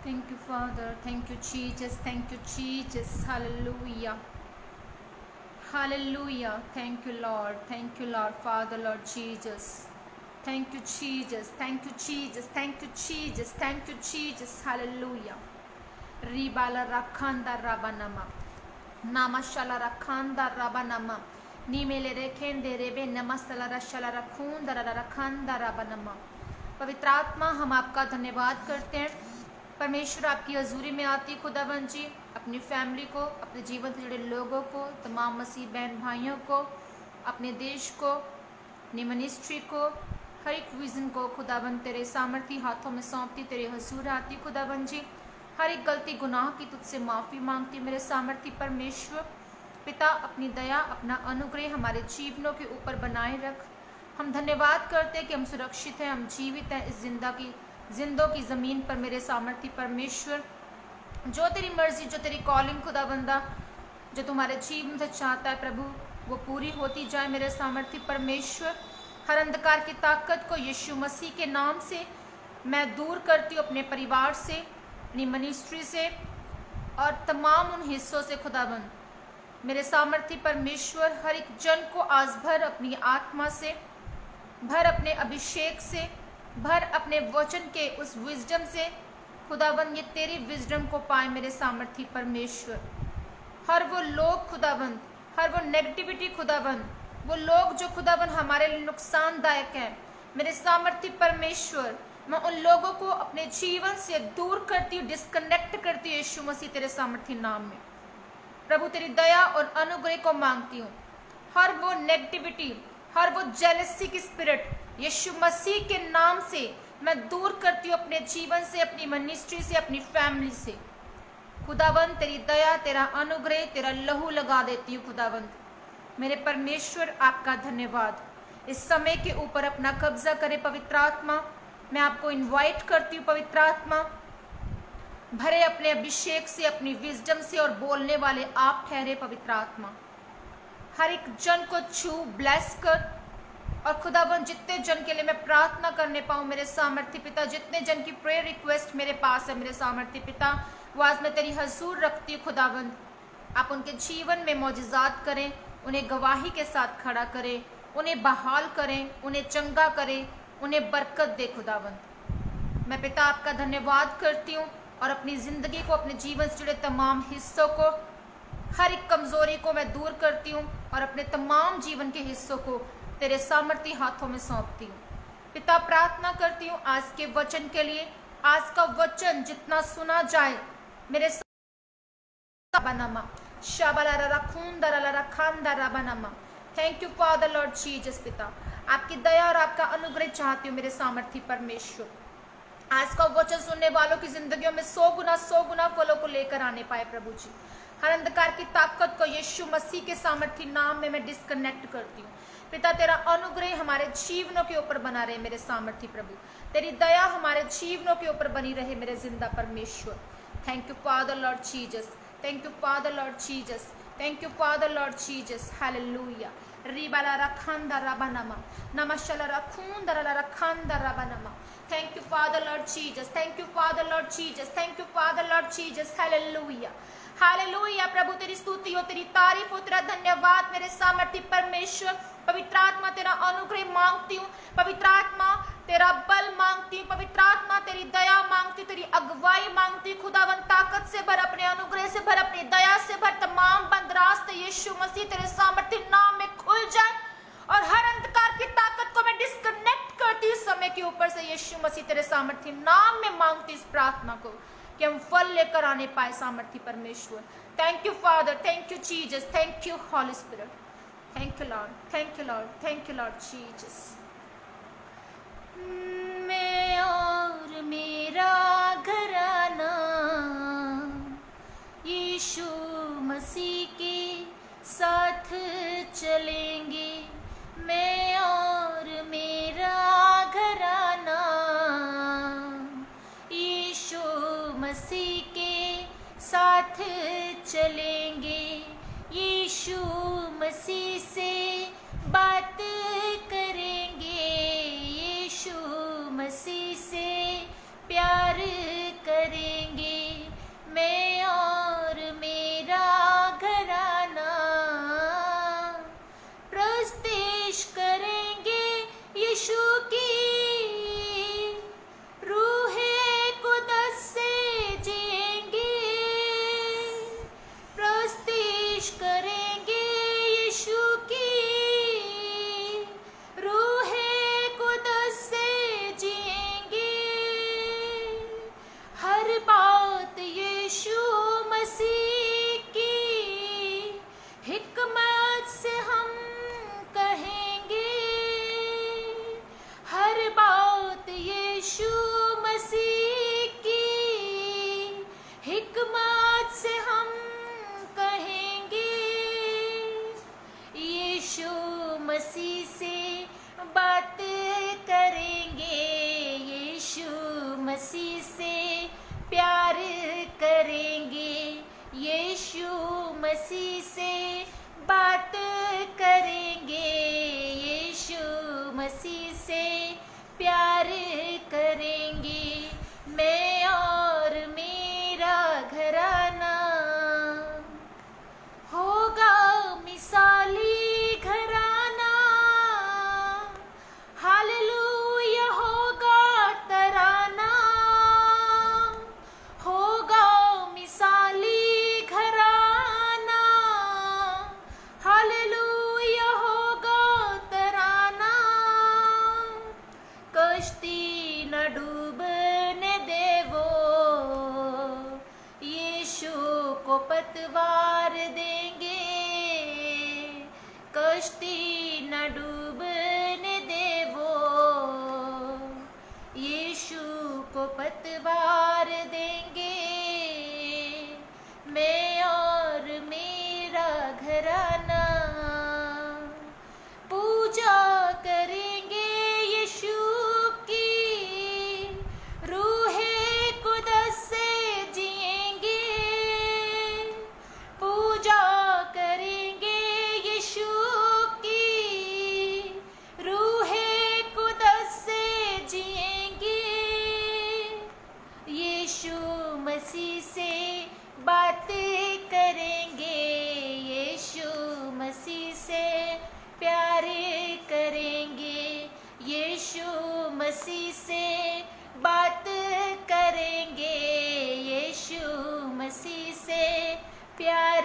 Thank you, Father. Thank you, Jesus. Thank you, Jesus. Hallelujah. Hallelujah. Thank you, Lord. Thank you, Lord. Father, Lord Jesus. Thank you, Jesus. Thank you, Jesus. Thank you, Jesus. Thank you, Jesus. Hallelujah. Ribala rakhanda rabanama. Namashala rakhanda rabanama. Nimele rekhende rebe namasala rashala rakhunda rakhanda rabanama. पवित्र आत्मा, हम आपका धन्यवाद करते हैं। परमेश्वर, आपकी हजूरी में आती खुदावन जी अपनी फैमिली को, अपने जीवन से जुड़े लोगों को, तमाम मसीह बहन भाइयों को, अपने देश को, अपनी मिनिस्ट्री को, हर एक विजन को खुदावन तेरे सामर्थी हाथों में सौंपती तेरे हजूर आती खुदावन जी। हर एक गलती गुनाह की तुझसे माफ़ी मांगती मेरे सामर्थी परमेश्वर। पिता, अपनी दया, अपना अनुग्रह हमारे जीवनों के ऊपर बनाए रख। हम धन्यवाद करते हैं कि हम सुरक्षित हैं, हम जीवित हैं इस जिंदों की ज़मीन पर मेरे सामर्थी परमेश्वर। जो तेरी मर्जी, जो तेरी कॉलिंग खुदाबंदा, जो तुम्हारे जीवन से चाहता है प्रभु, वो पूरी होती जाए मेरे सामर्थी परमेश्वर। हर अंधकार की ताकत को यीशु मसीह के नाम से मैं दूर करती हूँ, अपने परिवार से, अपनी मिनिस्ट्री से और तमाम उन हिस्सों से खुदाबंद। मेरे सामर्थी परमेश्वर, हर एक जन को आज भर अपनी आत्मा से, भर अपने अभिषेक से, भर अपने वचन के उस विजडम से खुदाबंद, ये तेरी विजडम को पाए मेरे सामर्थी परमेश्वर। हर वो लोग खुदाबंद, हर वो नेगेटिविटी खुदाबंद, वो लोग जो खुदाबंद हमारे लिए नुकसानदायक हैं, मेरे सामर्थी परमेश्वर, मैं उन लोगों को अपने जीवन से दूर करती हूँ, डिस्कनेक्ट करती हूँ यीशु मसीह तेरे सामर्थी नाम में। प्रभु, तेरी दया और अनुग्रह को मांगती हूँ। हर वो नेगेटिविटी, हर वो जेलसी की स्पिरिट यीशु मसीह के नाम से मैं दूर करती हूँ अपने जीवन से, अपनी मिनिस्ट्री से, अपनी फैमिली से। खुदावंत, तेरी दया, तेरा अनुग्रह, तेरा लहू लगा देती हूँ खुदावंत। मेरे परमेश्वर, आपका धन्यवाद। इस समय के ऊपर अपना कब्जा करे पवित्र आत्मा। मैं आपको इनवाइट करती हूँ पवित्र आत्मा, भरे अपने अभिषेक से, अपनी विजडम से, और बोलने वाले आप ठहरे पवित्र आत्मा। हर एक जन को छू, ब्लेस कर। और खुदावन, जितने जन के लिए मैं प्रार्थना करने पाऊँ मेरे सामर्थ्य पिता, जितने जन की प्रेयर रिक्वेस्ट मेरे पास है मेरे सामर्थ्य पिता, वो आज मैं तेरी हजूर रखती हूँ खुदावन। आप उनके जीवन में मौजज़ात करें, उन्हें गवाही के साथ खड़ा करें, उन्हें बहाल करें, उन्हें चंगा करें, उन्हें बरकत दे खुदावन। मैं पिता आपका धन्यवाद करती हूँ और अपनी ज़िंदगी को, अपने जीवन से जुड़े तमाम हिस्सों को, हर एक कमज़ोरी को मैं दूर करती हूँ और अपने तमाम जीवन के हिस्सों को तेरे सामर्थी हाथों में सौंपती हूँ। पिता, प्रार्थना करती हूँ आज के वचन के लिए। आज का वचन जितना सुना जाए मेरे thank you Father Lord Jesus. पिता, आपकी दया और आपका अनुग्रह चाहती हूँ मेरे सामर्थी परमेश्वर। आज का वचन सुनने वालों की जिंदगियों में 100 गुना फलों को लेकर आने पाए प्रभु जी। हर अंधकार की ताकत को यीशु मसीह के सामर्थी नाम में मैं डिस्कनेक्ट करती हूँ। पिता, तेरा अनुग्रह हमारे जीवनों के ऊपर बना रहे मेरे सामर्थी प्रभु। तेरी दया हमारे जीवनों के ऊपर बनी रहे मेरे जिंदा परमेश्वर। Thank you Father Lord Jesus. Thank you Father Lord Jesus. Thank you Father Lord Jesus. Hallelujah. रिबाला रखंदा रबानमा नमशला रखुंदा रखंदा रबानमा। Thank you, Father, Lord Jesus. Thank you, Father, Lord Jesus. Thank you, Father, Lord Jesus. Hallelujah. Hallelujah. प्रभु, तेरी स्तुति हो, तेरी तारीफ हो, तेरा धन्यवाद मेरे सामर्थी परमेश्वर। पवित्र आत्मा, तेरा अनुग्रह मांगती हूँ। पवित्र आत्मा, तेरा बल मांगती हूँ। पवित्र आत्मा, तेरी दया मांगती हूँ, तेरी अगुवाई मांगती हूँ। खुदावन, ताकत से भर, अपने अनुग्रह से भर, अपनी दया से भर। तमाम बंद रास्ते यीशु मसीह तेरे सामर्थी नाम में खुल जाए और हर अंधकार की ताकत को मैं डिस्कनेक्ट करती हूँ समय के ऊपर से यीशु मसीह तेरे सामर्थी नाम में मांगती इस प्रार्थना को कि हम फल लेकर आने पाए सामर्थी परमेश्वर। Thank you Father, thank you Jesus, thank you Holy Spirit, thank you Lord, thank you Lord, thank you Lord Jesus. मैं और मेरा घराना यीशु मसीह के साथ चलेंगे। मैं और मेरा घराना यीशु मसीह के साथ चलेंगे। यीशु मसीह से बात करेंगे। यीशु मसीह से प्यार करेंगे। मसीह से बात करेंगे, यीशु मसीह से प्यार करेंगे। मैं और मेरा घराना होगा मिसाली घराना, हालेलुया होगा तराना, होगा मिसाली घराना, हालेलुया होगा तराना। कश्ती न डूबने देवो, यीशु को पतवार देंगे। कश्ती न डूबने देवो, यीशु को पतवार देंगे। मैं और मेरा घराना पूजा करेंगे यीशु की, रूहे कुदस से जिएंगे। पूजा करेंगे यीशु की, रूहे कुदस से जिएंगे। यीशु मसीह से बातें करेंगे, यीशु मसीह से प्यार करेंगे। यीशु मसीह से बात करेंगे, यीशु मसीह से प्यार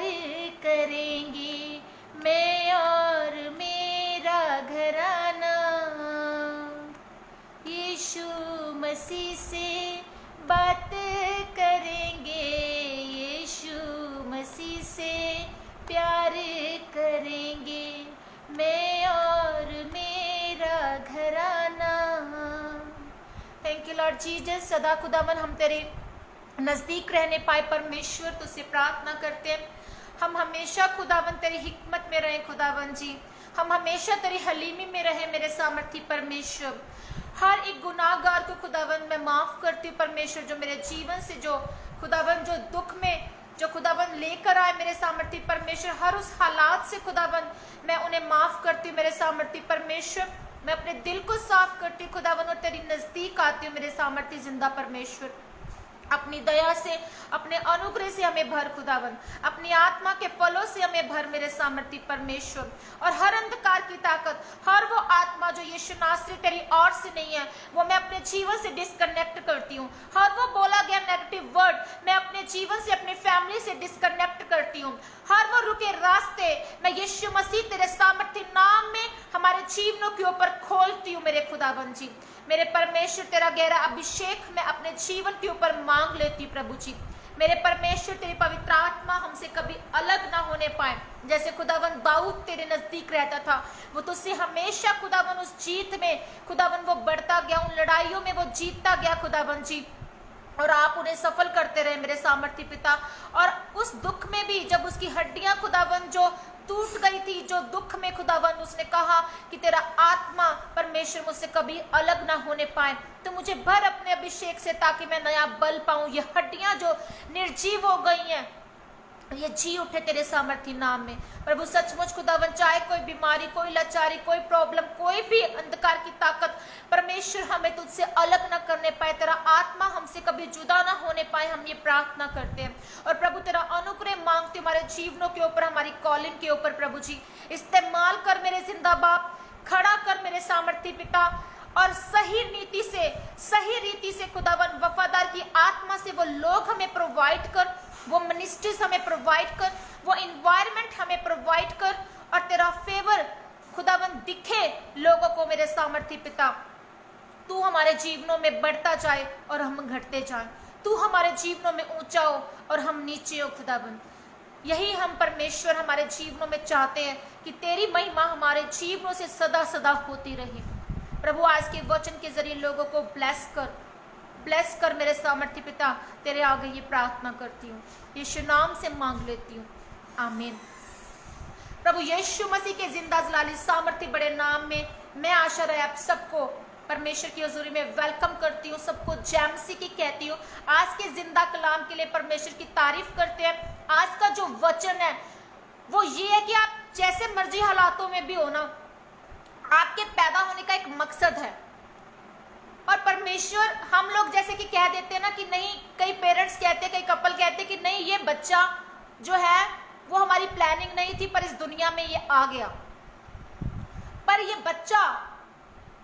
करेंगे। मैं और मेरा घराना यीशु मसीह से बात करेंगे, यीशु मसीह से प्यार करेंगे। मैं और मेरा घराना। Thank you Lord Jesus. सदा खुदावन हम तेरे नज़दीक रहने पाए परमेश्वर, तुझसे प्रार्थना करते हैं हम हमेशा खुदावन तेरी हिकमत में रहें खुदावन जी। हम हमेशा तेरी हलीमी में रहें मेरे सामर्थी परमेश्वर। हर एक गुनाहगार को खुदावन मैं माफ़ करती हूँ परमेश्वर, जो मेरे जीवन से जो खुदावन जो दुख में जो खुदावन लेकर आए मेरे सामर्थी परमेश्वर, हर उस हालात से खुदावन मैं उन्हें माफ़ करती हूँ मेरे सामर्थी परमेश्वर। मैं अपने दिल को साफ करती हूँ खुदावन और तेरी नज़दीक आती हूँ मेरे सामर्थी जिंदा परमेश्वर। अपनी दया से, अपने अनुग्रह से हमें भर खुदावन, अपनी आत्मा के फलों से हमें भर मेरे सामर्थी परमेश्वर। और हर अंधकार की ताकत, हर वो आत्मा जो यीशु नासरी तेरी ओर से नहीं है, वो मैं अपने जीवन से डिस्कनेक्ट करती हूँ। हर वो बोला गया नेगेटिव वर्ड मैं अपने जीवन से, अपनी फैमिली से डिस्कनेक्ट करती हूँ। हर वो रुके रास्ते मैं यीशु मसीह तेरे सामर्थी नाम में हमारे जीवनों के ऊपर खोलती हूँ मेरे खुदावन जी। मेरे परमेश्वर तेरा गहरा अभिषेक मैं अपने जीवन के ऊपर मांग लेती हूँ प्रभु जी। मेरे परमेश्वर तेरी पवित्र आत्मा हमसे कभी अलग ना होने पाए। जैसे खुदावन दाऊद तेरे नजदीक रहता था, वो तुझसे हमेशा खुदावन उस जीत में खुदावन वो बढ़ता गया, उन लड़ाइयों में वो जीतता गया खुदावन जी, और आप उन्हें सफल करते रहे मेरे सामर्थी पिता। और उस दुख में भी जब उसकी हड्डियां खुदावन जो टूट गई थी, जो दुख में खुदावन उसने कहा कि तेरा आत्मा परमेश्वर मुझसे कभी अलग ना होने पाए, तो मुझे भर अपने अभिषेक से ताकि मैं नया बल पाऊं। ये हड्डियां जो निर्जीव हो गई हैं ये जी उठे तेरे सामर्थी नाम में प्रभु। सचमुच खुदावन चाहे कोई बीमारी, कोई लाचारी, कोई प्रॉब्लम, कोई भी अंधकार की ताकत परमेश्वर हमें तुझसे अलग न करने पाए, तेरा आत्मा हमसे कभी जुदा ना होने पाए, हम ये प्रार्थना करते हैं। और प्रभु तेरा अनुग्रह मांगते हमारे जीवनों के ऊपर, हमारी कॉलिंग के ऊपर प्रभु जी। इस्तेमाल कर मेरे जिंदा बाप, खड़ा कर मेरे सामर्थी पिता, और सही रीति से खुदावन वफादार की आत्मा से वो लोग हमें प्रोवाइड कर, वो मिनिस्ट्रीज हमें प्रोवाइड कर, वो इन्वायरमेंट हमें प्रोवाइड कर, और तेरा फेवर खुदावन दिखे लोगों को मेरे सामर्थी पिता। तू हमारे जीवनों में बढ़ता जाए और हम घटते जाएं, तू हमारे जीवनों में ऊंचा हो और हम नीचे हो खुदावन। यही हम परमेश्वर हमारे जीवनों में चाहते हैं कि तेरी महिमा हमारे जीवनों से सदा सदा होती रहे प्रभु। आज के वचन के जरिए लोगों को ब्लेस कर मेरे सामर्थी पिता। तेरे आगे ये प्रार्थना करती हूँ, यीशु नाम से मांग लेती हूँ, आमीन। प्रभु यीशु मसीह के जिंदा जलाली सामर्थी बड़े नाम में मैं आशा रहे आप सबको परमेश्वर की हजूरी में वेलकम करती हूँ, सबको जय मसीह की कहती हूँ। आज के जिंदा कलाम के लिए परमेश्वर की तारीफ करते हैं। आज का जो वचन है वो ये है कि आप जैसे मर्जी हालातों में भी हो ना, आपके पैदा होने का एक मकसद है। और परमेश्वर, हम लोग जैसे कि कह देते हैं ना कि नहीं, कई पेरेंट्स कहते, कई कपल कहते कि नहीं ये बच्चा जो है वो हमारी प्लानिंग नहीं थी, पर इस दुनिया में ये आ गया। पर ये बच्चा,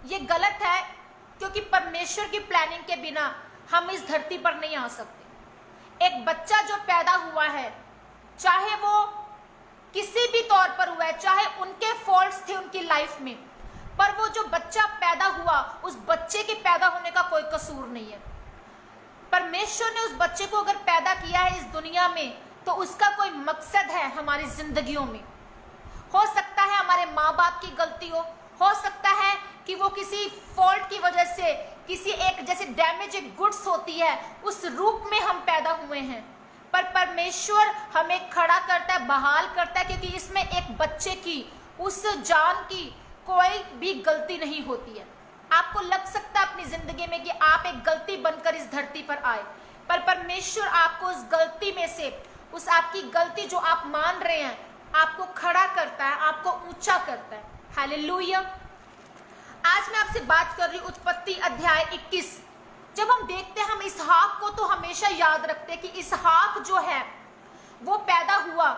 ये गलत है, क्योंकि परमेश्वर की प्लानिंग के बिना हम इस धरती पर नहीं आ सकते। एक बच्चा जो पैदा हुआ है, चाहे वो किसी भी तौर पर हुआ है, चाहे उनके फॉल्ट्स थे उनकी लाइफ में, पर वो जो बच्चा पैदा हुआ, उस बच्चे के पैदा होने का कोई कसूर नहीं है। परमेश्वर ने उस बच्चे को अगर पैदा किया है इस दुनिया में, तो उसका कोई मकसद है हमारी जिंदगियों में। हो सकता है हमारे माँ बाप की गलती हो सकता है कि वो किसी फॉल्ट की वजह से, किसी एक जैसे डैमेज गुड्स होती है, उस रूप में हम पैदा हुए हैं, पर परमेश्वर हमें खड़ा करता है, बहाल करता है, क्योंकि इसमें एक बच्चे की, उस जान की कोई भी गलती नहीं होती है। आपको लग सकता है अपनी जिंदगी में कि आप एक गलती बनकर इस धरती पर आए, पर परमेश्वर आपको उस गलती में से, उस आपकी गलती जो आप मान रहे हैं, आपको खड़ा करता है, आपको ऊंचा करता है। हालेलुया। आज मैं आपसे बात कर रही हूँ उत्पत्ति अध्याय 21। जब हम देखते हैं, हम इसहाक को तो हमेशा याद रखते हैं कि इसहाक जो है वो पैदा हुआ।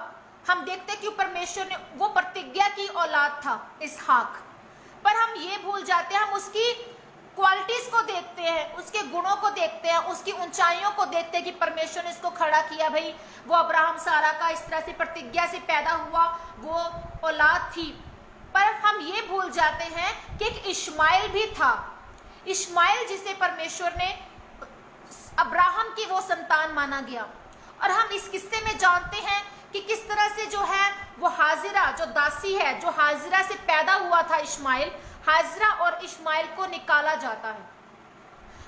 हम देखते हैं कि परमेश्वर ने, वो प्रतिज्ञा की औलाद था इसहाक, पर हम ये भूल जाते हैं, हम उसकी क्वालिटीज को देखते हैं, उसके गुणों को देखते हैं, उसकी ऊंचाइयों को देखते हैं कि परमेश्वर ने इसको खड़ा किया। भाई वो अब्राहम सारा का इस तरह से प्रतिज्ञा से पैदा हुआ, वो औलाद थी। पर हम ये भूल जाते हैं कि एक इश्माइल भी था। इश्माइल जिसे परमेश्वर ने अब्राहम की वो संतान माना गया। और हम इस किस्से में जानते हैं कि किस तरह से जो है वो हाजिरा, जो दासी है, जो हाजिरा से पैदा हुआ था इश्माइल, हाजिरा और इश्माइल को निकाला जाता है।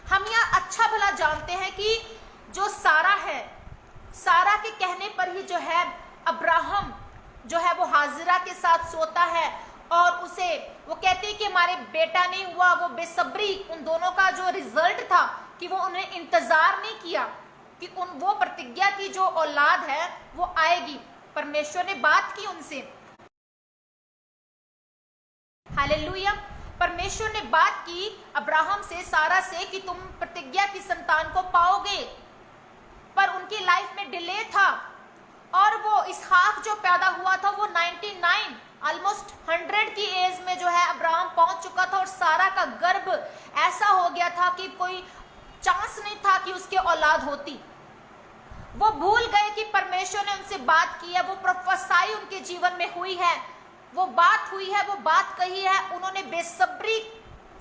हम यहाँ अच्छा भला जानते हैं कि जो सारा है, सारा के कहने पर ही जो है अब्राहम जो है वो हाजिरा के साथ सोता है, और उसे वो कहती है कि हमारे बेटा नहीं हुआ। वो बेसब्री, उन दोनों का जो रिजल्ट था कि वो उन्हें इंतजार नहीं किया कि वो प्रतिज्ञा की जो औलाद है वो आएगी। परमेश्वर ने बात की उनसे, हालेलुया। परमेश्वर ने बात की अब्राहम से, सारा से, कि तुम प्रतिज्ञा की संतान को पाओगे, पर उनकी लाइफ में डिले था। और वो इसहाक जो पैदा हुआ था वो 99 ऑलमोस्ट 100 की एज में जो है अब्राहम पहुंच चुका था, और सारा का गर्भ ऐसा हो गया था कि कोई चांस नहीं था कि उसके औलाद होती। वो भूल गए कि परमेश्वर ने उनसे बात की है, वो प्रोफेसाई उनके जीवन में हुई है, वो बात हुई है, वो बात कही है। उन्होंने बेसब्री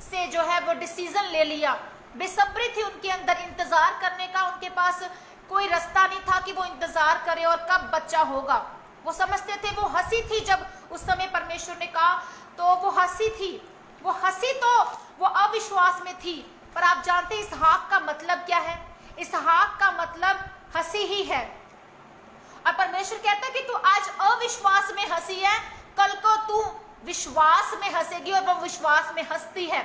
से जो है वो डिसीजन ले लिया। बेसब्री थी उनके अंदर इंतजार करने का, उनके पास कोई रास्ता नहीं था कि वो इंतजार करे और कब बच्चा होगा। वो समझते थे, वो हंसी थी जब उस समय परमेश्वर ने कहा, तो वो हंसी थी। वो हंसी तो वो अविश्वास में थी। पर आप जानते हैं इसहाक का मतलब क्या है? इसहाक का मतलब हंसी ही है। और परमेश्वर कहता है कि तू आज अविश्वास में हंसी है, कल को तू विश्वास में हंसेगी, और वो विश्वास में हंसती है।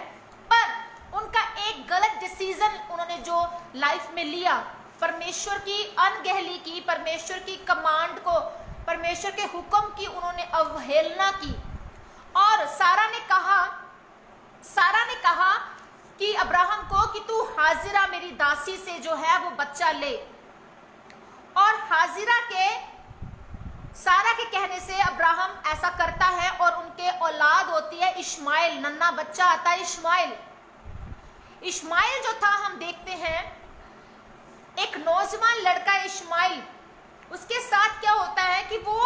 पर उनका एक गलत डिसीजन उन्होंने जो लाइफ में लिया, परमेश्वर की अनगहली की, परमेश्वर की कमांड को, परमेश्वर के हुक्म की उन्होंने अवहेलना की। और सारा ने कहा कि अब्राहम को कि तू हाजिरा मेरी दासी से जो है वो बच्चा ले। और हाजिरा के, सारा के कहने से अब्राहम ऐसा करता है, और उनके औलाद होती है इश्माइल। नन्हा बच्चा आता है इश्माइल। इश्माइल जो था, हम देखते हैं एक नौजवान लड़का इश्माइल, उसके साथ क्या होता है कि वो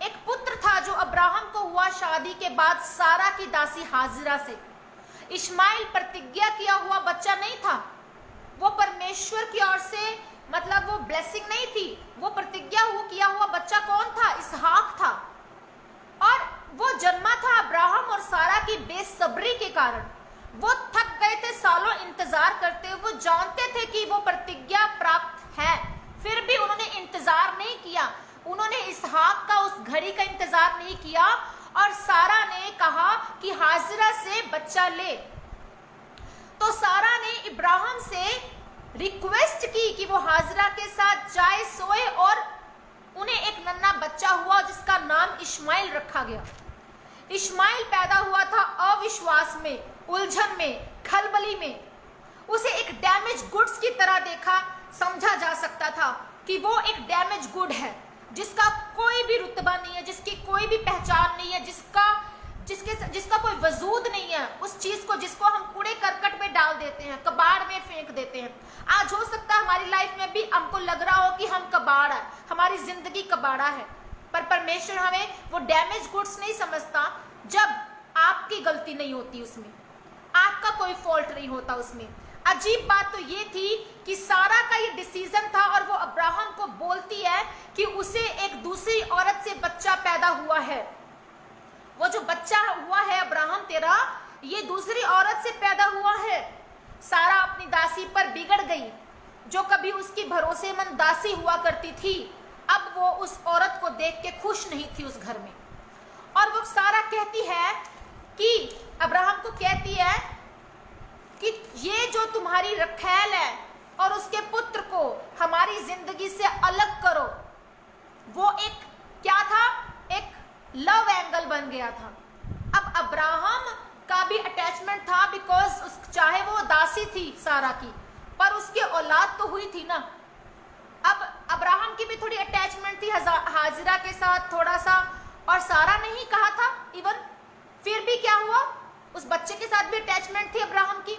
एक पुत्र था जो अब्राहम को हुआ शादी के बाद सारा की दासी हाजिरा से। इश्माइल प्रतिज्ञा किया हुआ बच्चा नहीं था, वो परमेश्वर की ओर से, मतलब वो ब्लेसिंग नहीं थी, वो प्रतिज्ञा किया हुआ बच्चा कौन था? इसहाक था। और वो जन्मा था अब्राहम और सारा की बेसब्री के कारण। वो थक गए थे सालों इंतजार करते हुए। वो जानते थे कि वो प्रतिज्ञा प्राप्त है, फिर भी उन्होंने इंतजार नहीं किया। उन्होंने इसहाक का उस घड़ी का इंतजार नहीं किया, और सारा ने कहा कि हाजिरा से बच्चा ले। तो सारा ने इब्राहिम से रिक्वेस्ट की कि वो हाजिरा के साथ जाए, सोए और उन्हें एक नन्हा बच्चा बच्चा हुआ जिसका नाम इश्माइल रखा गया। इश्माइल पैदा हुआ था अविश्वास में, उलझन में, खलबली में। उसे एक डैमेज गुड्स की तरह देखा, समझा जा सकता था कि वो एक डैमेज गुड है, जिसका कोई भी रुतबा नहीं है, जिसकी कोई भी पहचान नहीं है, जिसका कोई वजूद नहीं है। उस चीज को जिसको हम कूड़े करकट में डाल देते हैं, कबाड़ में फेंक देते हैं। आज हो सकता है हमारी लाइफ में भी हमको लग रहा हो कि हम कबाड़ है, हमारी जिंदगी कबाड़ा है, पर परमेश्वर हमें वो डैमेज गुड्स नहीं समझता जब आपकी गलती नहीं होती, उसमें आपका कोई फॉल्ट नहीं होता उसमें। अजीब बात तो ये थी कि सारा का ये डिसीजन था और वो अब्राहम को बोलती है कि उसे एक दूसरी औरत से बच्चा पैदा हुआ है। वो जो बच्चा हुआ है अब्राहम तेरा, ये दूसरी औरत से पैदा हुआ है। सारा अपनी दासी पर बिगड़ गई, जो कभी उसकी भरोसेमंद दासी हुआ करती थी, अब वो उस औरत को देख के खुश नहीं थी उस घर में। और वो सारा कहती है कि अब्राहम को कहती है कि ये जो तुम्हारी रखैल है और उसके पुत्र को हमारी जिंदगी से अलग करो। वो एक क्या था, एक लव एंगल बन गया था। अब अब्राहम का भी अटैचमेंट था, बिकॉज चाहे वो दासी थी सारा की, पर उसकी औलाद तो हुई थी ना। अब अब्राहम की भी थोड़ी अटैचमेंट थी हाजिरा के साथ थोड़ा सा, और सारा ने ही कहा था इवन, फिर भी क्या हुआ, उस बच्चे के साथ भी अटैचमेंट थी अब्राहम की।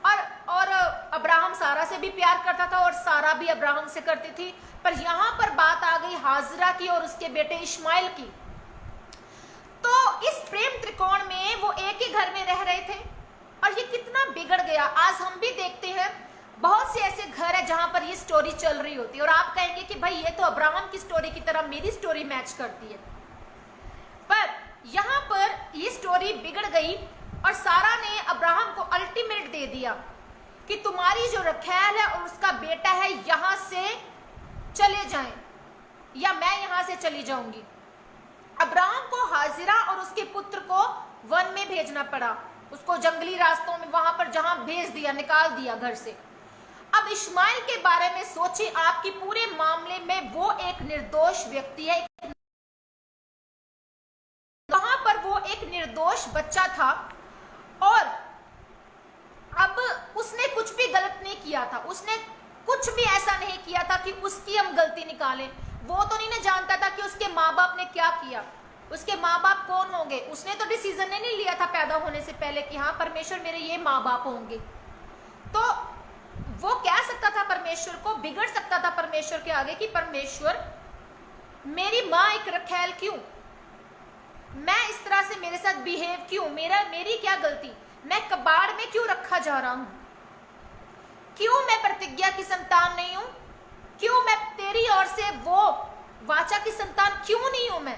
और अब्राहम सारा से भी प्यार करता था और सारा भी अब्राहम से करती थी। पर यहाँ पर बात आ गई हाजिरा की और उसके बेटे इश्माइल की। तो इस प्रेम त्रिकोण में वो एक ही घर में रह रहे थे और ये कितना बिगड़ गया। आज हम भी देखते हैं बहुत से ऐसे घर है जहां पर ये स्टोरी चल रही होती है और आप कहेंगे कि भाई ये तो अब्राहम की स्टोरी की तरह मेरी स्टोरी मैच करती है, पर यहाँ पर ये स्टोरी बिगड़ गई और सारा ने अब्राहम को अल्टीमेट दे दिया कि तुम्हारी जो रखैल है और उसका बेटा है यहाँ से चले जाएं या मैं यहाँ से चली जाऊंगी। अब्राहम को हाजिरा और उसके पुत्र को वन में भेजना पड़ा, उसको जंगली रास्तों में वहां पर जहां भेज दिया, निकाल दिया घर से। अब इश्माइल के बारे में सोचिए, आपकी पूरे मामले में वो एक निर्दोष व्यक्ति है, वहां पर वो एक निर्दोष बच्चा था और अब उसने कुछ भी गलत नहीं किया था, उसने कुछ भी ऐसा नहीं किया था कि उसकी हम गलती निकालें। वो तो नहीं ना जानता था कि उसके माँ बाप ने क्या किया, उसके माँ बाप कौन होंगे। उसने तो डिसीजन नहीं लिया था पैदा होने से पहले कि हाँ परमेश्वर मेरे ये माँ बाप होंगे। तो वो कह सकता था परमेश्वर को, बिगड़ सकता था परमेश्वर के आगे कि परमेश्वर मेरी माँ एक रखैल क्यों, मैं इस तरह से मेरे साथ बिहेव क्यों, मेरी क्या गलती, मैं कबाड़ में क्यों रखा जा रहा हूं, क्यों मैं प्रतिज्ञा की संतान नहीं हूं, क्यों मैं तेरी ओर से वो वाचा की संतान क्यों नहीं हूं मैं।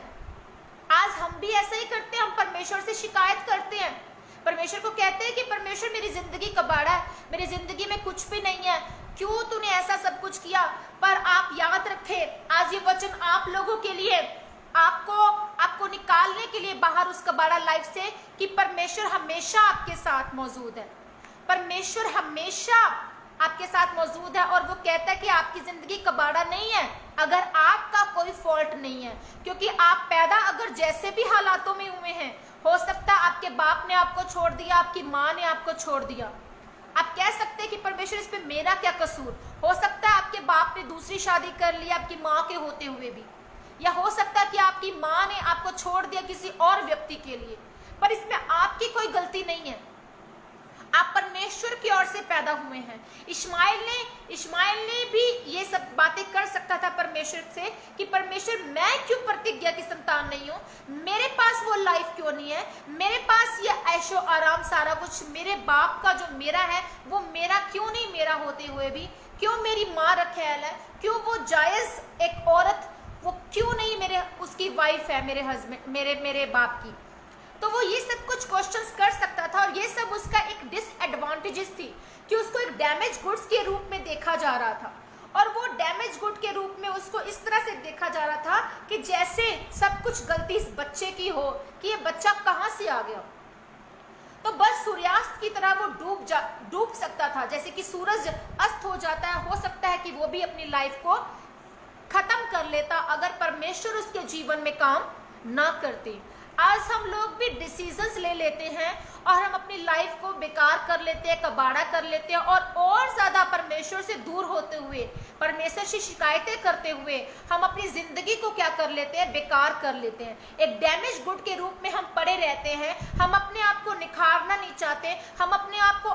आज हम भी ऐसा ही करते हैं, हम परमेश्वर से शिकायत करते हैं, परमेश्वर को कहते हैं कि परमेश्वर मेरी जिंदगी कबाड़ा है, मेरी जिंदगी में कुछ भी नहीं है, क्यों तूने ऐसा सब कुछ किया। पर आप याद रखें, आज ये वचन आप लोगों के लिए, आपको निकालने के लिए बाहर उस कबाड़ा लाइफ से, कि परमेश्वर हमेशा आपके साथ मौजूद है, परमेश्वर हमेशा आपके साथ मौजूद है। और वो कहता है कि आपकी जिंदगी कबाड़ा नहीं है अगर आपका कोई फॉल्ट नहीं है, क्योंकि आप पैदा अगर जैसे भी हालातों में हुए हैं, हो सकता है आपके बाप ने आपको छोड़ दिया, आपकी माँ ने आपको छोड़ दिया, आप कह सकते हैं कि परमेश्वर इस पे मेरा क्या कसूर। हो सकता है आपके बाप ने दूसरी शादी कर ली आपकी माँ के होते हुए भी, या हो सकता है कि आपकी माँ ने आपको छोड़ दिया किसी और व्यक्ति के लिए, पर इसमें आपकी कोई गलती नहीं है, आप परमेश्वर की ओर से पैदा हुए हैं। इश्माइल ने भी ये सब बातें कर सकता था परमेश्वर से कि परमेश्वर मैं क्यों प्रतिज्ञा की संतान नहीं हूँ, मेरे पास वो लाइफ क्यों नहीं है, मेरे पास ये ऐशो आराम सारा कुछ, मेरे बाप का जो मेरा है वो मेरा क्यों नहीं, मेरा होते हुए भी क्यों मेरी माँ रखैल है, क्यों वो जायज एक औरत वो क्यों नहीं मेरे उसकी वाइफ है, मेरे हस्बैंड मेरे बाप की। तो वो ये सब कुछ क्वेश्चंस कर सकता था और ये सब उसका एक डिसएडवांटेजेस थी कि उसको एक डैमेज गुड्स के रूप में देखा जा रहा था, और वो डैमेज गुड के रूप में उसको इस तरह से देखा जा रहा था कि जैसे सब कुछ गलती इस बच्चे की हो, कि ये बच्चा कहाँ से आ गया। तो बस सूर्यास्त की तरह वो डूब सकता था, जैसे कि सूरज अस्त हो जाता है, हो सकता है कि वो भी अपनी लाइफ को खत्म कर लेता अगर परमेश्वर उसके जीवन में काम ना करते। आज हम लोग भी डिसीजंस ले लेते हैं और हम अपनी लाइफ को बेकार कर लेते हैं, कबाड़ा कर लेते हैं, और ज्यादा परमेश्वर से दूर होते हुए, परमेश्वर से शिकायतें करते हुए हम अपनी जिंदगी को क्या कर लेते हैं, बेकार कर लेते हैं। एक डैमेज गुड के रूप में हम पड़े रहते हैं। हम अपने आप को निखारना नहीं चाहते, हम अपने आप को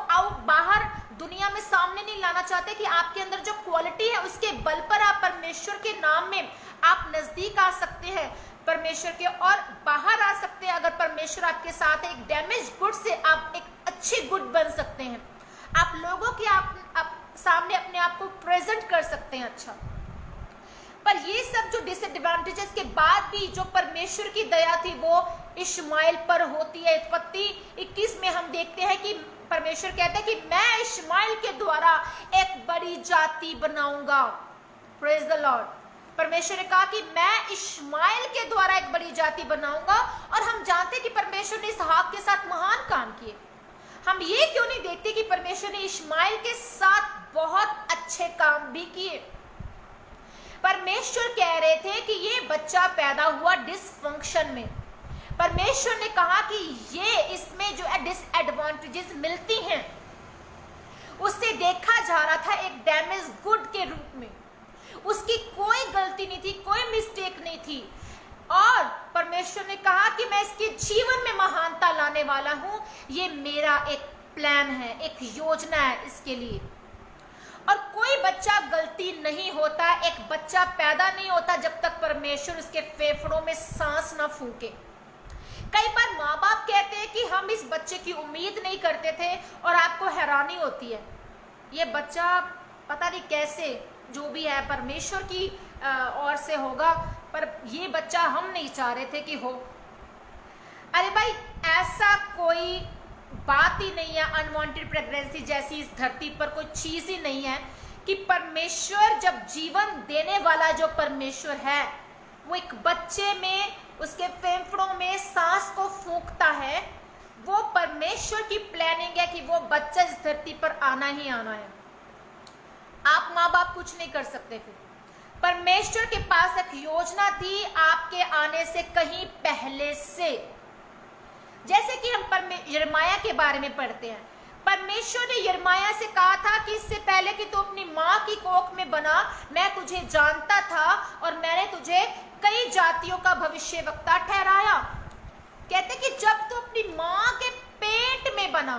बाहर दुनिया में सामने नहीं लाना चाहते कि आपके अंदर जो क्वालिटी है उसके बल पर आप परमेश्वर के नाम में आप नजदीक आ सकते हैं परमेश्वर के, और बाहर आ सकते हैं। अगर परमेश्वर आपके साथ है, एक डैमेज गुड से आप एक अच्छे गुड बन सकते हैं। आप लोगों के आप सामने अपने आप को प्रेजेंट कर सकते हैं अच्छा। पर ये सब जो डिसएडवांटेजेस के बाद भी जो परमेश्वर की दया थी वो इश्माइल पर होती है। उत्पत्ति 21 में हम देखते हैं कि परमेश्वर कहते हैं कि मैं इश्माइल के द्वारा एक बड़ी जाति बनाऊंगा। Praise the Lord. परमेश्वर ने कहा कि मैं इश्माइल के द्वारा एक बड़ी जाति बनाऊंगा, और हम जानते हैं कि परमेश्वर ने इसहाक के साथ महान काम किए। हम ये क्यों नहीं देखते कि परमेश्वर ने इश्माइल के साथ बहुत अच्छे काम भी किए। परमेश्वर कह रहे थे कि ये बच्चा पैदा हुआ डिसफंक्शन में। परमेश्वर ने कहा कि ये इसमें जो है डिसएडवांटेजेस मिलती हैं, उससे देखा जा रहा था एक डैमेज गुड के रूप में। उसकी कोई गलती नहीं थी, कोई मिस्टेक नहीं थी, और परमेश्वर ने कहा कि मैं इसके जीवन में महानता लाने वाला हूं। ये मेरा एक प्लान है, एक योजना है इसके लिए। और कोई बच्चा गलती नहीं होता, एक बच्चा पैदा नहीं होता जब तक परमेश्वर उसके फेफड़ों में सांस ना फूके। कई बार माँ बाप कहते हैं कि हम इस बच्चे की उम्मीद नहीं करते थे, और आपको हैरानी होती है ये बच्चा पता नहीं कैसे, जो भी है परमेश्वर की ओर से होगा, पर ये बच्चा हम नहीं चाह रहे थे कि हो। अरे भाई, ऐसा कोई बात ही नहीं है, अनवांटेड प्रेगनेंसी जैसी इस धरती पर कोई चीज ही नहीं है कि परमेश्वर जब जीवन देने वाला जो परमेश्वर है वो एक बच्चे में, उसके फेफड़ों में सांस को फूंकता है। वो परमेश्वर की प्लानिंग है कि वो बच्चा इस धरती पर आना ही आना है। आप माँ बाप कुछ नहीं कर सकते। फिर परमेश्वर के पास एक योजना थी आपके आने से कहीं पहले से। जैसे कि हम यिर्मयाह के बारे में पढ़ते हैं, परमेश्वर ने यिर्मयाह से कहा था कि इससे पहले कि तू अपनी माँ की कोख में बना, मैं तुझे जानता था और मैंने तुझे कई जातियों का भविष्यवक्ता ठहराया। कहते कि जब तू अपनी माँ के पेट में बना,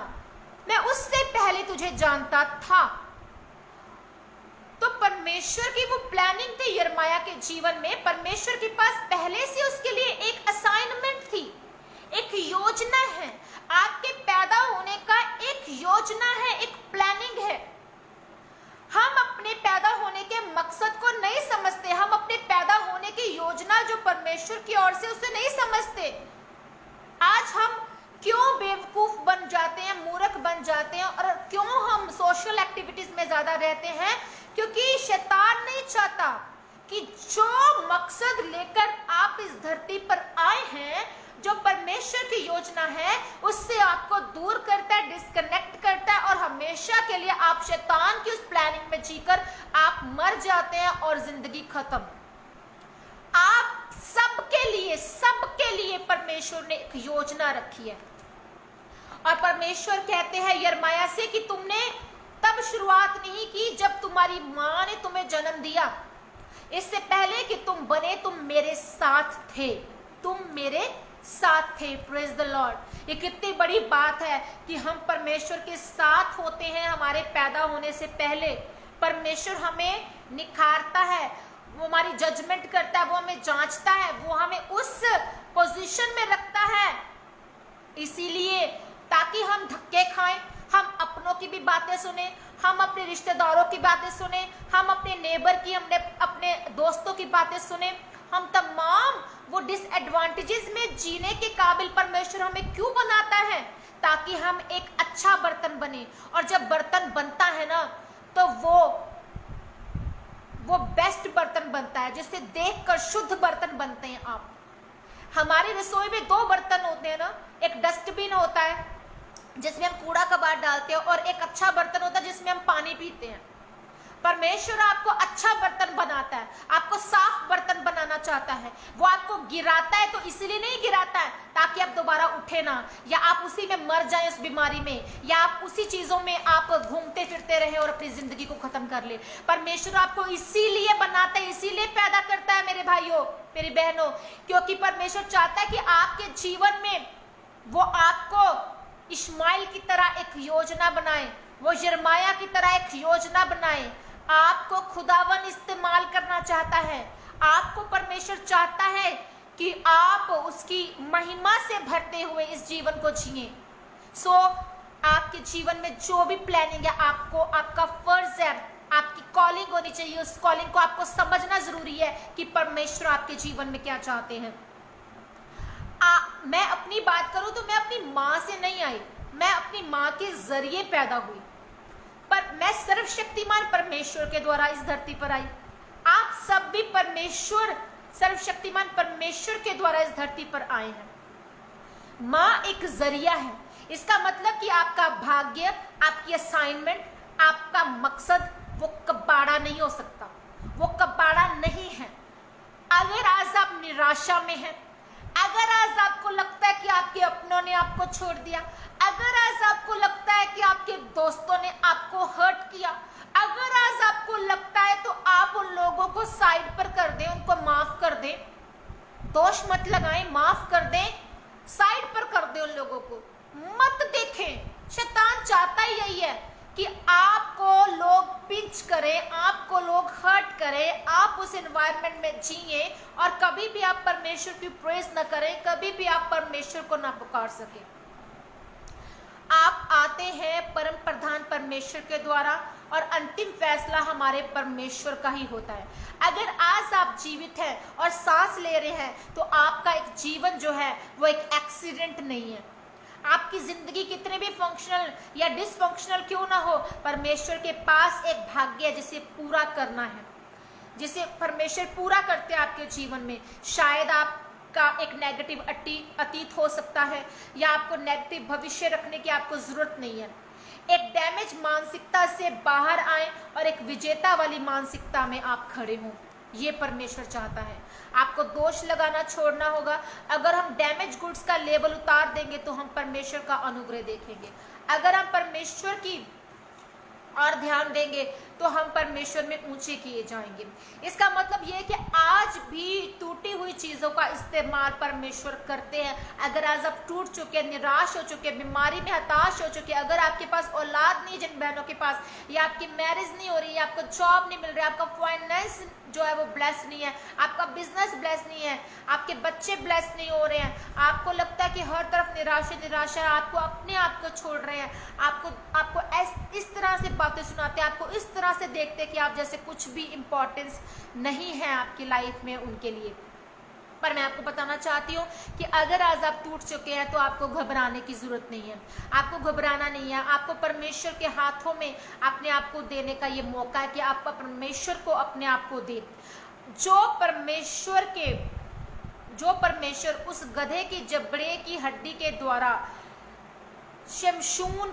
मैं उससे पहले तुझे जानता था। तो परमेश्वर की वो प्लानिंग थी यिर्मयाह के जीवन में। परमेश्वर के पास पहले से उसके लिए एक असाइनमेंट थी, एक योजना है। आपके पैदा होने का एक योजना है, एक प्लानिंग है। हम अपने पैदा होने के मकसद को नहीं समझते, हम अपने पैदा होने की योजना जो परमेश्वर की ओर से उसे नहीं समझते। आज हम क्यों बेवकूफ बन जाते हैं, मूर्ख बन जाते हैं, और क्यों हम सोशल एक्टिविटीज में ज्यादा रहते हैं? क्योंकि शैतान नहीं चाहता कि जो मकसद लेकर आप इस धरती पर आए हैं, जो परमेश्वर की योजना है, उससे आपको दूर करता है, डिस्कनेक्ट करता है, और हमेशा के लिए आप शैतान की उस प्लानिंग में जीकर आप मर जाते हैं और जिंदगी खत्म। आप सबके लिए परमेश्वर ने एक योजना रखी है। और परमेश्वर कहते हैं यिर्मयाह से कि तुमने तब शुरुआत नहीं की जब तुम्हारी मां ने तुम्हें जन्म दिया। इससे पहले कि तुम बने, तुम मेरे साथ थे, तुम मेरे साथ थे। Praise the Lord. ये कितनी बड़ी बात है कि हम परमेश्वर के साथ होते हैं। हमारे पैदा होने से पहले परमेश्वर हमें निखारता है, वो हमारी जजमेंट करता है, वो हमें जांचता है, वो हमें उस पोजीशन में रखता है, इसीलिए ताकि हम धक्के खाएं, हम अपनों की भी बातें सुने, हम अपने रिश्तेदारों की बातें सुने, हम अपने नेबर की, हमने अपने दोस्तों की बातें सुने। हम तमाम वो डिसएडवांटेजेस में जीने के काबिल परमेश्वर हमें क्यों बनाता है? ताकि हम एक अच्छा बर्तन बने। और जब बर्तन बनता है ना, तो वो बेस्ट बर्तन बनता है, जिससे देखकर शुद्ध बर्तन बनते हैं आप। हमारी रसोई में 2 बर्तन होते हैं ना, एक डस्टबिन होता है जिसमें हम कूड़ा कबाड़ डालते हैं, और एक अच्छा बर्तन होता है जिसमें हम पानी पीते हैं। परमेश्वर आपको अच्छा बर्तन बनाता है, आपको चाहता है। वो आपको गिराता है तो इसलिए नहीं गिराता है ताकि आप दोबारा उठे ना, या आप उसी में मर जाए उस बीमारी में, या आप उसी चीजों में आप घूमते फिरते रहे और अपनी जिंदगी को खत्म कर ले। परमेश्वर आपको इसीलिए बनाता है, इसीलिए पैदा करता है मेरे भाइयों मेरी बहनों, क्योंकि परमेश्वर चाहता है कि आपके जीवन में वो आपको इस्माइल की तरह एक योजना बनाए, वो यिर्मयाह की तरह एक योजना बनाए। आपको खुदावन इस्तेमाल करना चाहता है। आपको परमेश्वर चाहता है कि आप उसकी महिमा से भरते हुए इस जीवन को जिए। सो आपके जीवन में जो भी प्लानिंग है, आपको आपका फर्ज है, आपकी कॉलिंग होनी चाहिए। उस कॉलिंग को आपको समझना जरूरी है कि परमेश्वर आपके जीवन में क्या चाहते हैं। मैं अपनी बात करूं तो मैं अपनी माँ से नहीं आई, मैं अपनी माँ के जरिए पैदा हुई, पर मैं सर्वशक्तिमान परमेश्वर के द्वारा इस धरती पर आई। आप सब भी परमेश्वर, सर्वशक्तिमान परमेश्वर के द्वारा इस धरती पर आए हैं। माँ एक जरिया है। इसका मतलब कि आपका भाग्य, आपकी असाइनमेंट, आपका मकसद वो कबाड़ा नहीं हो सकता, वो कबाड़ा नहीं है। अगर आज आप निराशा में हैं, अगर आज आपको लगता है कि आपके अपनों ने आपको छोड़ दिया, अगर आज आपको लगता है कि आपके दोस्तों ने आपको हर्ट किया, अगर आज आपको लगता है तो आप उन लोगों को साइड पर कर दें, उनको माफ कर दें। दोष मत लगाएं, माफ कर दें, साइड पर कर दें उन लोगों को, मत देखें। शैतान चाहता ही यही है कि आपको लोग पिंच करें, आपको लोग हर्ट करें, आप उस एनवायरनमेंट में जिए और कभी भी आप परमेश्वर की प्रेज न करें, कभी भी आप परमेश्वर को ना पुकार सके। आप आते हैं परम प्रधान परमेश्वर के द्वारा और अंतिम फैसला हमारे परमेश्वर का ही होता है। अगर आज आप जीवित हैं और सांस ले रहे हैं तो आपका एक जीवन जो है वो एक एक्सीडेंट नहीं है। आपकी जिंदगी कितने भी फंक्शनल या डिसफंक्शनल क्यों ना हो, परमेश्वर के पास एक भाग्य है जिसे पूरा करना है, जिसे परमेश्वर पूरा करते हैं आपके जीवन में। शायद आपका एक नेगेटिव अतीत हो सकता है, या आपको नेगेटिव भविष्य रखने की आपको जरूरत नहीं है। एक डैमेज मानसिकता से बाहर आए और एक विजेता वाली मानसिकता में आप खड़े हों, ये परमेश्वर चाहता है। आपको दोष लगाना छोड़ना होगा। अगर हम डैमेज गुड्स का लेबल उतार देंगे तो हम परमेश्वर का अनुग्रह देखेंगे। अगर हम परमेश्वर की और ध्यान देंगे तो हम परमेश्वर में ऊंचे किए जाएंगे। इसका मतलब यह है कि आज भी टूटी हुई चीजों का इस्तेमाल परमेश्वर करते हैं। अगर आज आप टूट चुके, निराश हो चुके, बीमारी में हताश हो चुके, अगर आपके पास औलाद नहीं, जिन बहनों के पास, या आपकी मैरिज नहीं हो रही है, आपको जॉब नहीं मिल रही, आपका फाइनेंस जो है वो ब्लेस नहीं है, आपका बिजनेस ब्लेस नहीं है, आपके बच्चे ब्लेस नहीं हो रहे हैं, आपको लगता है कि हर तरफ निराशा है, आपको अपने आप को छोड़ रहे हैं, आपको इस तरह से बातें सुनाते हैं, आपको इस तरह से देखते हैं कि आप जैसे कुछ भी इंपॉर्टेंस नहीं है आपकी लाइफ में उनके लिए। पर मैं आपको बताना चाहती हूँ कि अगर आज आप टूट चुके हैं तो आपको घबराने की जरूरत नहीं है। आपको घबराना नहीं है। आपको परमेश्वर के हाथों में अपने आप को देने का ये मौका है कि आप परमेश्वर को अपने आप को दे। जो परमेश्वर उस गधे की जबड़े की हड्डी के द्वारा शमशून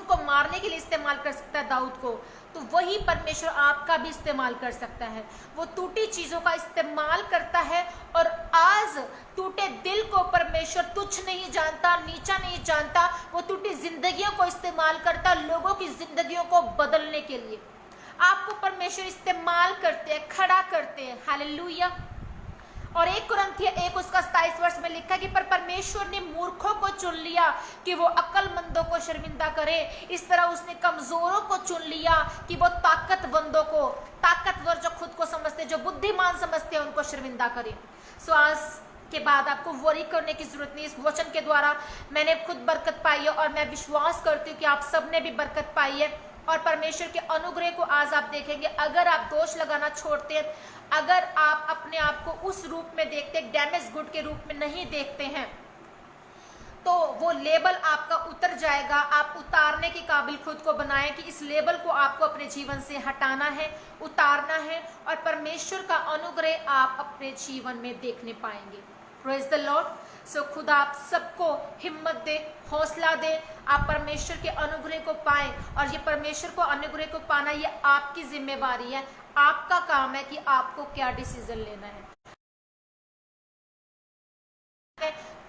को मारने के लिए इस्तेमाल कर सकता है, दाऊद को, तो वही परमेश्वर आपका भी इस्तेमाल कर सकता है। वो टूटी चीजों का इस्तेमाल करता है और आज टूटे दिल को परमेश्वर तुच्छ नहीं जानता, नीचा नहीं जानता। वो टूटी जिंदगियों को इस्तेमाल करता लोगों की जिंदगियों को बदलने के लिए। आपको परमेश्वर इस्तेमाल करते हैं, खड़ा करते हैं। हालेलुया। और 1 कुरिन्थियों 1:27 में लिखा कि पर परमेश्वर ने मूर्खों को चुन लिया कि वो अक्लमंदों को शर्मिंदा करे। इस तरह उसने कमजोरों को चुन लिया कि वो ताकतवर जो खुद को समझते, जो बुद्धिमान समझते हैं, उनको शर्मिंदा करे। सो आज के बाद आपको वरी करने की जरूरत नहीं। इस वचन के द्वारा मैंने खुद बरकत पाई है और मैं विश्वास करती हूँ कि आप सबने भी बरकत पाई है और परमेश्वर के अनुग्रह को आज आप देखेंगे। अगर आप दोष लगाना छोड़ते हैं, अगर आप अपने आप को उस रूप में देखते, डैमेज गुड के रूप में नहीं देखते हैं, तो वो लेबल आपका उतर जाएगा। आप उतारने के काबिल खुद को बनाएं कि इस लेबल को आपको अपने जीवन से हटाना है, उतारना है और परमेश्वर का अनुग्रह आप अपने जीवन में देखने पाएंगे। Praise the Lord. सो खुदा आप सबको हिम्मत दे, हौसला दे, आप परमेश्वर के अनुग्रह को पाएं। और ये परमेश्वर को अनुग्रह को पाना ये आपकी जिम्मेवारी है, आपका काम है कि आपको क्या डिसीजन लेना है।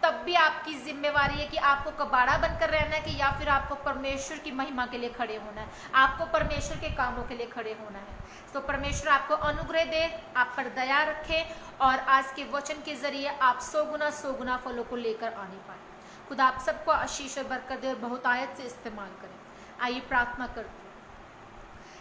तब भी आपकी जिम्मेवारी है कि आपको कबाड़ा बनकर रहना है कि या फिर आपको परमेश्वर की महिमा के लिए खड़े होना है, आपको परमेश्वर के कामों के लिए खड़े होना है। तो परमेश्वर आपको अनुग्रह दे, आप पर दया रखे और आज के वचन के जरिए आप 100 गुना फलों को लेकर आने पाए। खुदा आप सबको आशीष और बरकत दे और बहुतायत से इस्तेमाल करें। आइए प्रार्थना करते हैं।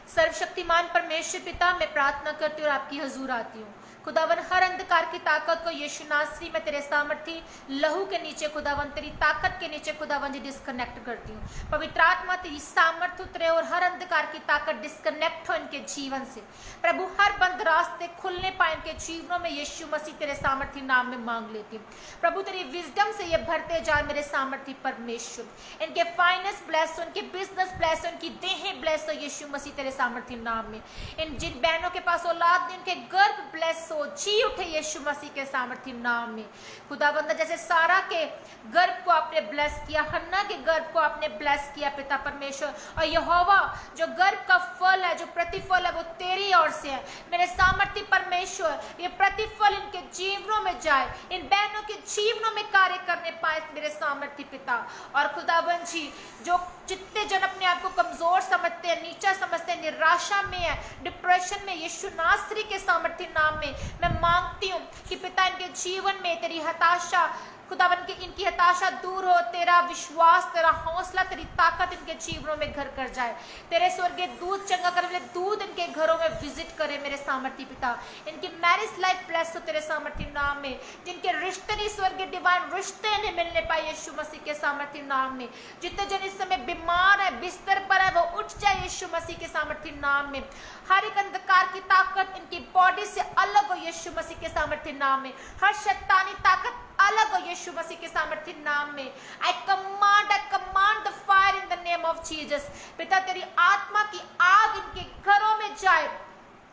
सर्वशक्तिमान परमेश्वर पिता, मैं प्रार्थना करती हूँ और आपकी हजूर आती हूँ। खुदावन हर अंधकार की ताकत को यीशु नासरी में तेरे सामर्थी लहू के नीचे खुदावन तेरी ताकत के नीचे खुदावन जी डिस्कनेक्ट करती हूँ। पवित्र आत्मा तेरी सामर्थ्य उतरे और हर अंधकार की ताकत डिस्कनेक्ट हो इनके जीवन से। प्रभु हर बंद रास्ते खुलने पाए इनके जीवनों में यीशु मसीह तेरे सामर्थी नाम में मांग लेती हूँ। प्रभु तेरी विजडम से ये भरते जाए मेरे सामर्थी परमेश्वर। इनके फाइनेंस ब्लेस हो, इनके बिजनेस ब्लेस हो, इनकी देहें ब्लेस हो यीशु मसीह तेरे सामर्थी नाम में। इन जिन बहनों के पास औलाद नहीं उनके गर्भ ब्लेस हो, जी उठे यीशु मसीह के सामर्थी नाम में। खुदाबंद जैसे सारा के गर्भ को आपने ब्लेस किया, हन्ना के गर्भ को आपने ब्लेस किया पिता परमेश्वर, और यहोवा जो गर्भ का फल है, जो प्रतिफल है वो तेरी ओर से है। मेरे सामर्थी परमेश्वर ये प्रतिफल इनके जीवनों में जाए, इन बहनों के जीवनों में कार्य करने पाए मेरे सामर्थी पिता। और खुदाबंद जी जो जितने जन अपने आप को कमजोर समझते हैं, नीचा समझते हैं, निराशा में है, डिप्रेशन में, यीशु नासरी के सामर्थी नाम में मैं मांगती हूँ कि पिता इनके जीवन में तेरी हताशा खुदावन की इनकी हताशा दूर हो, तेरा विश्वास, तेरा हौसला, तेरी ताकत इनके जीवनों में घर कर जाए। तेरे स्वर्गीय दूध चंगा करे वाले दूध इनके घरों में विजिट करे मेरे सामर्थी पिता। इनकी मैरिज लाइफ ब्लेस हो तेरे सामर्थी नाम में। जिनके रिश्ते नहीं स्वर्गीय डिवाइन रिश्ते नहीं मिलने पाए यीशु मसीह के सामर्थी नाम में। जितने जन इस समय बीमार है, बिस्तर पर है, वो उठ जाए यीशु मसीह के सामर्थी नाम में। हर एक अंधकार की ताकत इनकी बॉडी से अलग हो यीशु मसीह के सामर्थी नाम में। हर शैतानी ताकत अलग हो यीशु मसीह के सामर्थी नाम में। I command the fire in the name of Jesus। पिता तेरी आत्मा की आग इनके घरों में जाए,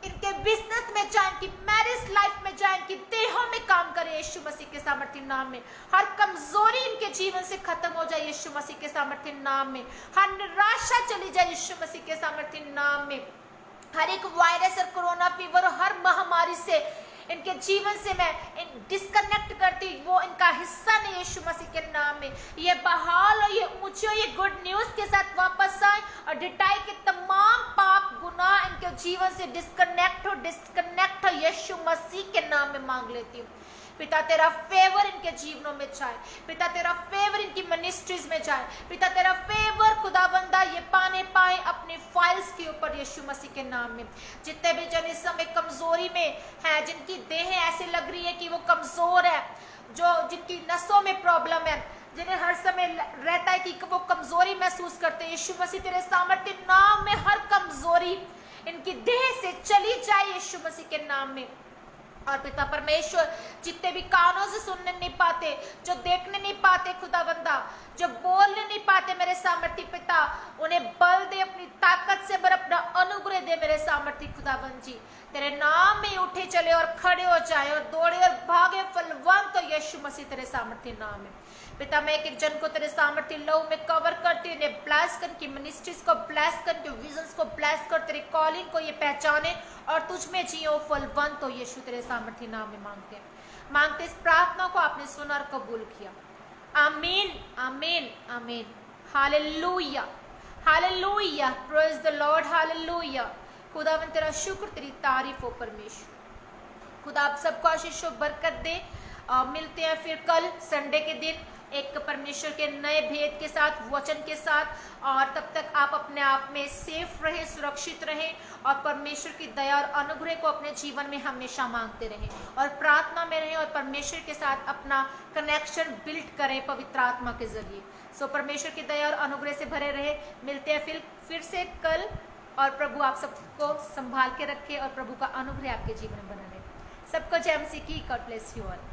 इनके बिजनेस में जाए, इनकी मैरिज लाइफ में जाए, इनकी देहों में काम करे यीशु मसीह के सामर्थी नाम में। हर कमजोरी इनके जीवन से खत्म हो जाए यीशु मसीह के सामर्थी नाम में। हर निराशा चली जाए यीशु मसीह के सामर्थी नाम में। हर एक वायरस और कोरोना फीवर और हर महामारी से इनके जीवन से मैं डिस्कनेक्ट करती, वो इनका हिस्सा नहीं यीशु मसीह के नाम में। ये बहाल और ये ऊंचे और ये गुड न्यूज के साथ वापस आए और डिटाई के तमाम पाप गुनाह इनके जीवन से डिस्कनेक्ट हो यीशु मसीह के नाम में मांग लेती हूँ। पिता तेरा फेवर इनके जीवनों में जाए, पिता तेरा फेवर इनकी मिनिस्ट्रीज में जाए, पिता तेरा फेवर खुदाबंदा ये पाने पाए अपने फाइल्स के ऊपर यीशु मसीह के नाम में। जितने भी जन इस समय कमजोरी में है, जिनकी देहें ऐसे लग रही है कि वो कमजोर है, जो जिनकी नसों में प्रॉब्लम है, जिन्हें हर समय रहता है कि वो कमजोरी महसूस करते हैं, यीशु मसीह तेरे सामर्थ्य नाम में हर कमजोरी इनकी देह से चली जाए यीशु मसीह के नाम में। और पिता परमेश्वर जितने भी कानों से सुनने नहीं पाते, जो देखने नहीं पाते खुदाबंदा, जो बोलने नहीं पाते मेरे सामर्थी पिता, उन्हें बल दे, अपनी ताकत से बर अपना अनुग्रह दे मेरे सामर्थी खुदाबंद जी। तेरे नाम में उठे चले और खड़े हो जाए और दौड़े और भागे फलवंत हो यीशु मसीह तेरे सामर्थी नाम में। पिता मैं एक एक जन को तेरे सामर्थी लहू में कवर करती, इन्हें ब्लेस कर, की मिनिस्ट्रीज को ब्लेस कर, के विजन्स को ब्लेस कर, तेरे कॉलिंग को ये पहचाने और तुझ में जियो फलवंत हो यीशु तेरे सामर्थी नाम में मांगते इस प्रार्थना को आपने सुना और कबूल किया। आमीन आमीन आमीन। Hallelujah hallelujah, praise the Lord, hallelujah. खुदावन तेरा शुक्र, तेरी तारीफ हो परमेश्वर। खुदा आप सबको आशीष और बरकत दे। मिलते हैं फिर कल संडे के दिन एक परमेश्वर के नए भेद के साथ, वचन के साथ, और तब तक आप अपने आप में सेफ रहें, सुरक्षित रहें और परमेश्वर की दया और अनुग्रह को अपने जीवन में हमेशा मांगते रहें और प्रार्थना में रहें और परमेश्वर के साथ अपना कनेक्शन बिल्ड करें पवित्र आत्मा के जरिए। सो परमेश्वर की दया और अनुग्रह से भरे रहे। मिलते हैं फिर से कल, और प्रभु आप सबको संभाल के रखे और प्रभु का अनुग्रह आपके जीवन में बना रहे। सबको जय मसीह की। God bless you all.